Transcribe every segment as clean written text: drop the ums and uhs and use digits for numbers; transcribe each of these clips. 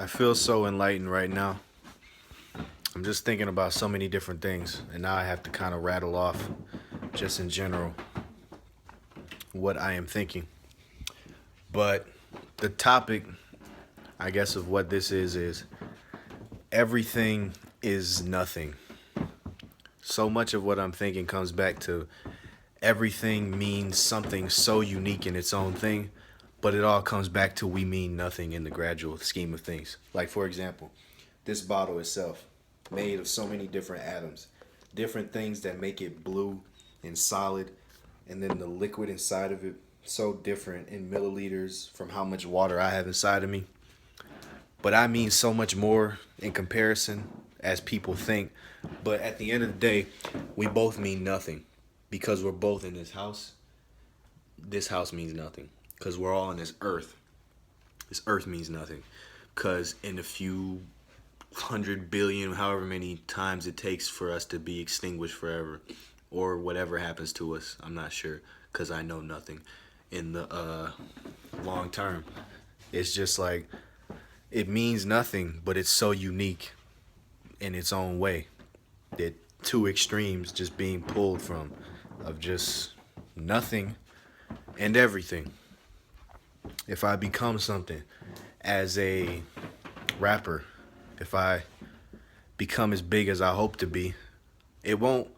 I feel so enlightened right now. I'm just thinking about so many different things, and now I have to kind of rattle off, just in general, what I am thinking. But the topic, I guess, of what this is everything is nothing. So much of what I'm thinking comes back to everything means something so unique in its own thing, but it all comes back to we mean nothing in the gradual scheme of things. Like, for example, this bottle itself, made of so many different atoms, different things that make it blue and solid, and then the liquid inside of it, so different in milliliters from how much water I have inside of me. But I mean so much more in comparison as people think. But at the end of the day, we both mean nothing because we're both in this house. This house means nothing because we're all on this earth. This earth means nothing because in a few 100 billion, however many times it takes for us to be extinguished forever, or whatever happens to us, I'm not sure because I know nothing in the long term. It's just like it means nothing, but it's so unique in its own way that two extremes just being pulled from of just nothing and everything. If I become something as a rapper, if I become as big as I hope to be, it won't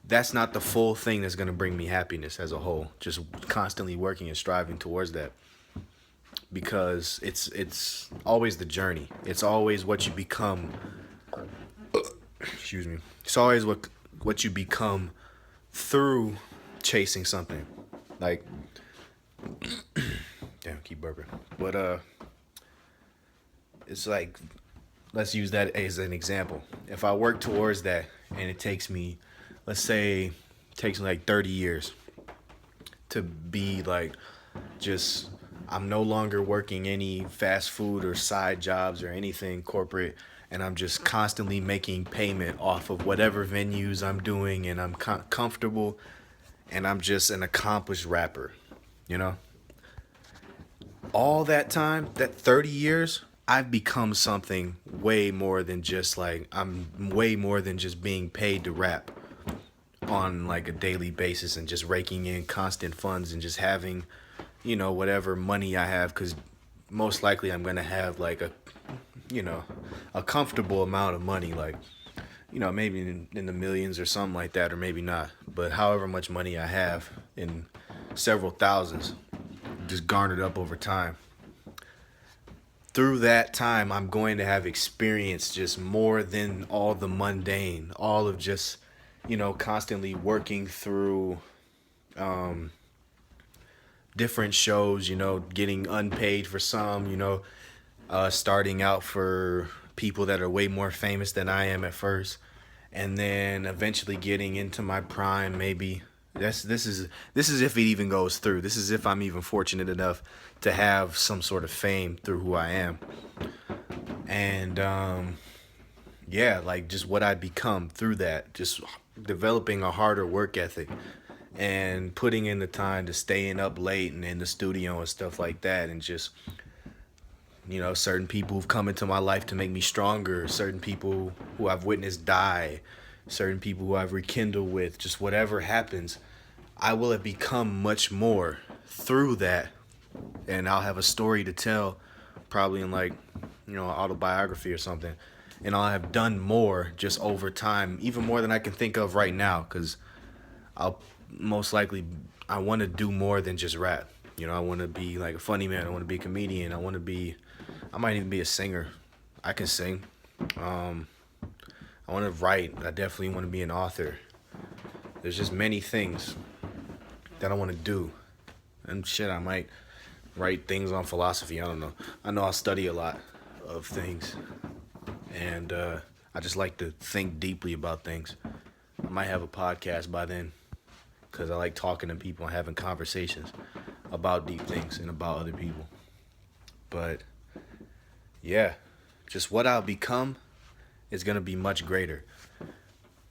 that's not the full thing that's going to bring me happiness as a whole. Just constantly working and striving towards that because it's always the journey. It's always what you become. Excuse me. It's always what you become through chasing something. Like damn, keep burping. But it's like let's use that as an example. If I work towards that and it takes me, let's say, it takes me like 30 years to be like just I'm no longer working any fast food or side jobs or anything corporate, and I'm just constantly making payment off of whatever venues I'm doing, and I'm comfortable, and I'm just an accomplished rapper, you know? All that time, that 30 years, I've become something way more than just like, I'm way more than just being paid to rap on like a daily basis and just raking in constant funds and just having, whatever money I have, because most likely I'm going to have like a comfortable amount of money, like, maybe in the millions or something like that, or maybe not. But however much money I have in several thousands, just garnered up over time. Through that time, I'm going to have experienced just more than all the mundane, all of just, constantly working through different shows, getting unpaid for some, starting out for people that are way more famous than I am at first, and then eventually getting into my prime. Maybe this is if it even goes through. This is if I'm even fortunate enough to have some sort of fame through who I am, and yeah, like just what I become through that, just developing a harder work ethic and putting in the time to staying up late and in the studio and stuff like that, and just certain people who've come into my life to make me stronger, certain people who I've witnessed die, certain people who I've rekindled with, just whatever happens, I will have become much more through that, and I'll have a story to tell, probably in like, an autobiography or something, and I'll have done more just over time, even more than I can think of right now, because I'll most likely, I want to do more than just rap. I want to be like a funny man. I want to be a comedian. I might even be a singer. I can sing. I want to write. I definitely want to be an author. There's just many things that I want to do. And shit, I might write things on philosophy. I don't know. I know I'll study a lot of things. And I just like to think deeply about things. I might have a podcast by then, because I like talking to people and having conversations about deep things and about other people. But yeah, just what I'll become is going to be much greater.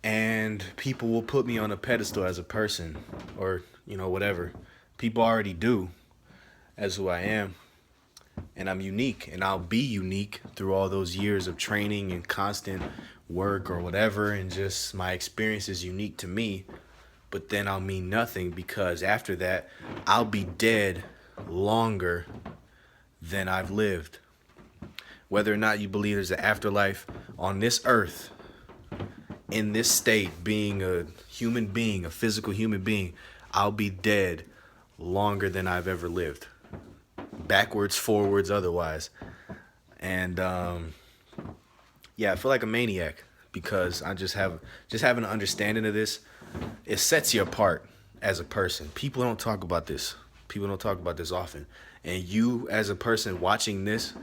And people will put me on a pedestal as a person, or, whatever. People already do, as who I am. and I'm unique, and I'll be unique through all those years of training and constant work or whatever, and just my experience is unique to me. But then I'll mean nothing, because after that I'll be dead longer than I've lived. Whether or not you believe there's an afterlife, on this earth, in this state, being a human being, a physical human being, I'll be dead longer than I've ever lived. Backwards, forwards, otherwise. And yeah, I feel like a maniac, because I just have an understanding of this. It sets you apart as a person. People don't talk about this. People don't talk about this often. And you, as a person watching this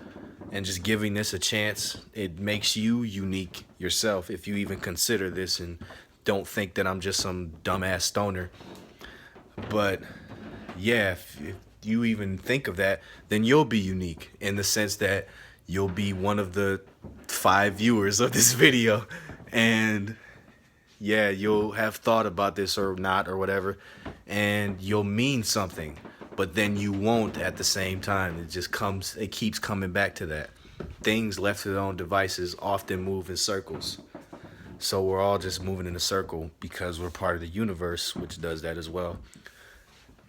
and just giving this a chance, it makes you unique yourself, if you even consider this and don't think that I'm just some dumbass stoner. But yeah, if you even think of that, then you'll be unique, in the sense that you'll be one of the 5 viewers of this video. And yeah, you'll have thought about this or not or whatever, and you'll mean something, but then you won't at the same time. It keeps coming back to that. Things left to their own devices often move in circles. So we're all just moving in a circle because we're part of the universe, which does that as well.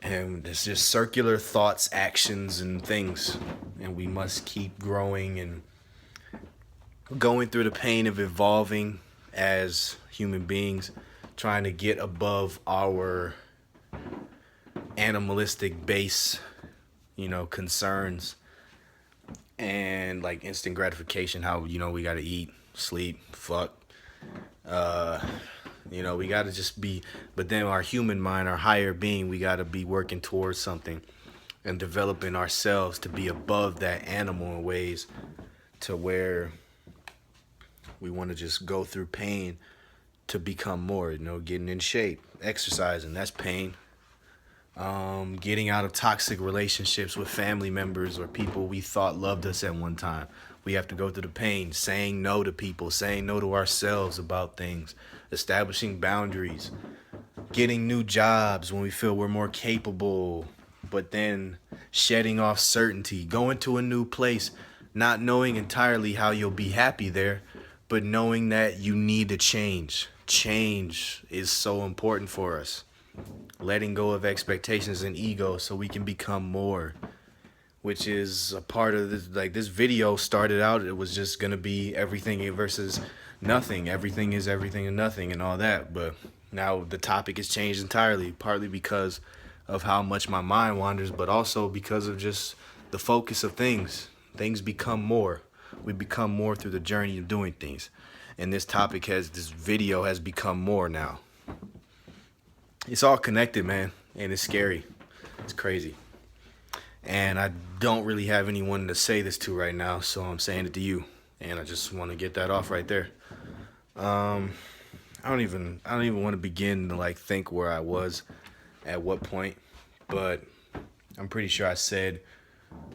And it's just circular thoughts, actions, and things. And we must keep growing and going through the pain of evolving as human beings, trying to get above our animalistic base, concerns and like instant gratification. How, we got to eat, sleep, fuck. We got to just be, but then our human mind, our higher being, we got to be working towards something and developing ourselves to be above that animal in ways to where we want to just go through pain to become more, getting in shape, exercising, that's pain. Getting out of toxic relationships with family members or people we thought loved us at one time. We have to go through the pain, saying no to people, saying no to ourselves about things, establishing boundaries, getting new jobs when we feel we're more capable, but then shedding off certainty, going to a new place, not knowing entirely how you'll be happy there, but knowing that you need to change. Change is so important for us. Letting go of expectations and ego so we can become more, which is a part of this. Like, this video started out, it was just gonna be everything versus nothing. Everything is everything and nothing and all that. But now the topic has changed entirely, partly because of how much my mind wanders, but also because of just the focus of things. Things become more. We become more through the journey of doing things. And this video has become more now. It's all connected, man, and it's scary. It's crazy. And I don't really have anyone to say this to right now, so I'm saying it to you. And I just want to get that off right there. I don't even want to begin to think where I was at what point, but I'm pretty sure I said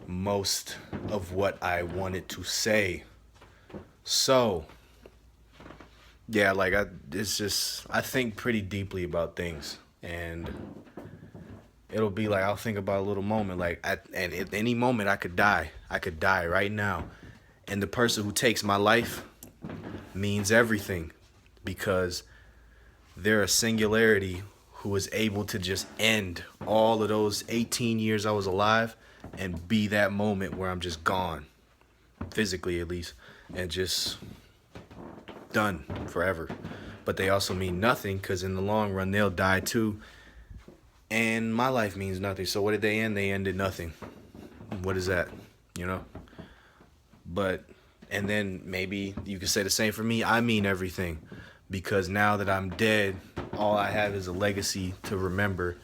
most of what I wanted to say. So yeah, I think pretty deeply about things, and it'll be I'll think about a little moment, and at any moment I could die right now, and the person who takes my life means everything, because they're a singularity who is able to just end all of those 18 years I was alive and be that moment where I'm just gone, physically at least, and just done forever. But they also mean nothing, because in the long run they'll die too, and my life means nothing. So what did they end? They ended nothing. What is that? But and then maybe you could say the same for me. I mean everything, because now that I'm dead, all I have is a legacy to remember,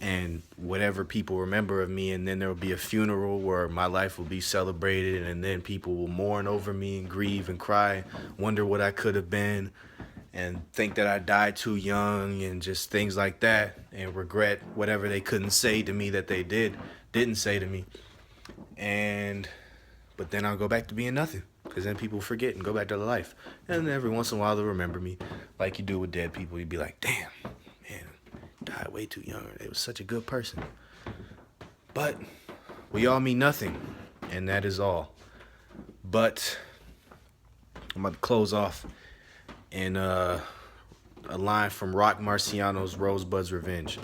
and whatever people remember of me, and then there will be a funeral where my life will be celebrated, and then people will mourn over me and grieve and cry, wonder what I could have been, and think that I died too young, and just things like that, and regret whatever they couldn't say to me that they didn't say to me. But then I'll go back to being nothing, because then people forget and go back to their life. And every once in a while they'll remember me, like you do with dead people. You'd be like, damn, man, died way too young. They was such a good person. But we all mean nothing. And that is all. But I'm about to close off in a line from Rock Marciano's Rosebud's Revenge.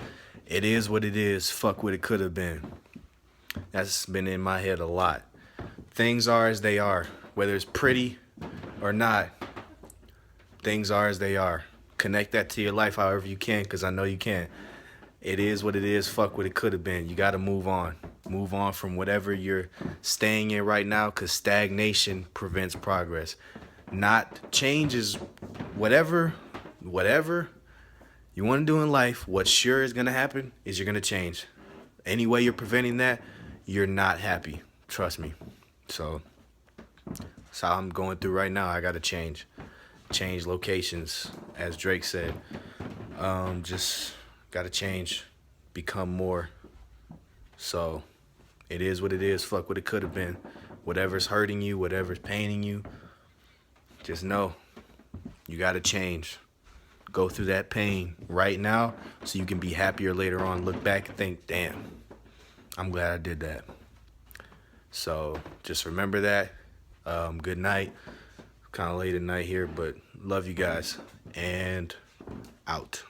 It is what it is. Fuck what it could have been. That's been in my head a lot. Things are as they are. Whether it's pretty or not, things are as they are. Connect that to your life however you can, because I know you can. It is what it is. Fuck what it could have been. You got to move on. Move on from whatever you're staying in right now, because stagnation prevents progress. Not change is whatever you want to do in life. What's sure is going to happen is you're going to change. Any way you're preventing that, you're not happy. Trust me. So that's how I'm going through right now. I got to change locations, as Drake said. Just got to change, become more. So it is what it is. Fuck what it could have been. Whatever's hurting you, whatever's paining you, just know you got to change. Go through that pain right now so you can be happier later on. Look back and think, damn, I'm glad I did that. So just remember that. Good night. Kind of late at night here, but love you guys. And out.